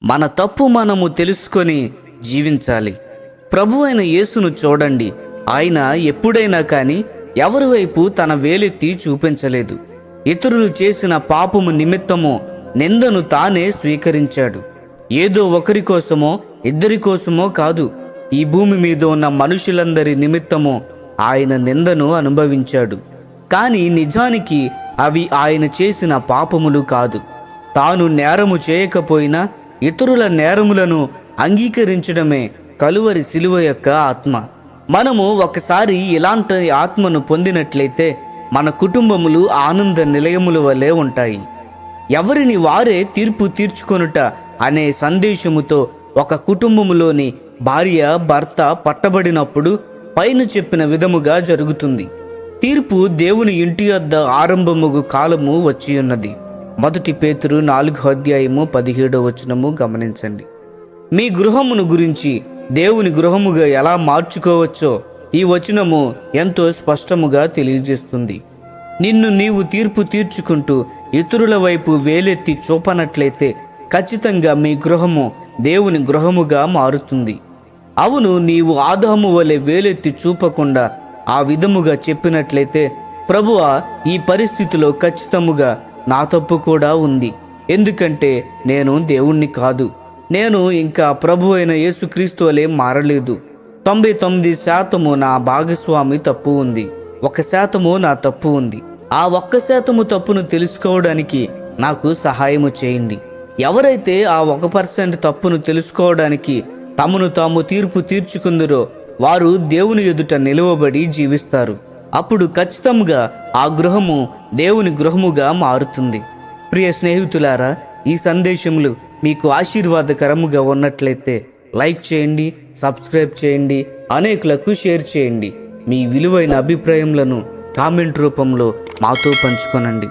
మన తప్పు మనము తెలుసుకొని జీవించాలి. ప్రభు అయిన యేసును చూడండి. ఆయన ఎప్పుడైనా కానీ ఎవరి వైపు తన వేలెత్తి చూపించలేదు. ఇతరులు చేసిన పాపము నిమిత్తము నిందను తానే స్వీకరించాడు. ఏదో ఒకరి కోసమో ఇద్దరి కోసమో కాదు, ఈ భూమి మీద ఉన్న మనుషులందరి నిమిత్తము ఆయన నిందను అనుభవించాడు. కానీ నిజానికి అవి ఆయన చేసిన పాపములు కాదు. తాను నేరము చేయకపోయినా ఇతరుల నేరములను అంగీకరించడమే కలువరి శిలువ యొక్క ఆత్మ. మనము ఒకసారి ఇలాంటి ఆత్మను పొందినట్లయితే మన కుటుంబములు ఆనంద నిలయముల వలె ఉంటాయి. ఎవరిని వారే తీర్పు తీర్చుకొనుట అనే సందేశముతో ఒక కుటుంబములోని భార్య భర్త పట్టబడినప్పుడు పైన చెప్పిన విధముగా జరుగుతుంది. తీర్పు దేవుని ఇంటి వద్ద ఆరంభముగు కాలము వచ్చి ఉన్నది. 1 పేతురు 4:17 గమనించండి. మీ గృహమును గురించి దేవుని గృహముగా ఎలా మార్చుకోవచ్చో ఈ వచనము ఎంతో స్పష్టముగా తెలియజేస్తుంది. నిన్ను నీవు తీర్పు తీర్చుకుంటూ ఇతరుల వైపు వేలెత్తి చూపనట్లయితే ఖచ్చితంగా మీ గృహము దేవుని గృహముగా మారుతుంది. అవును, నీవు ఆదాము వలె వేలెత్తి చూపకుండా ఆ విధముగా చెప్పినట్లయితే, ప్రభువా, ఈ పరిస్థితిలో ఖచ్చితముగా నా తప్పు కూడా ఉంది. ఎందుకంటే నేను దేవుణ్ణి కాదు. నేను ఇంకా ప్రభు అయిన యేసుక్రీస్తు వలె మారలేదు. 99% నా భాగస్వామి తప్పు ఉంది, 1% నా తప్పు ఉంది. ఆ 1% తప్పును తెలుసుకోవడానికి నాకు సహాయము చేయండి. ఎవరైతే ఆ 1% తప్పును తెలుసుకోవడానికి తమను తాము తీర్పు తీర్చుకుందరో వారు దేవుని ఎదుట నిలువబడి జీవిస్తారు. అప్పుడు ఖచ్చితంగా ఆ గృహము దేవుని గృహముగా మారుతుంది. ప్రియ స్నేహితులారా, ఈ సందేశములు మీకు ఆశీర్వాదకరముగా ఉన్నట్లయితే లైక్ చేయండి, సబ్స్క్రైబ్ చేయండి, అనేకులకు షేర్ చేయండి. మీ విలువైన అభిప్రాయములను కామెంట్ రూపంలో మాతో పంచుకొనండి.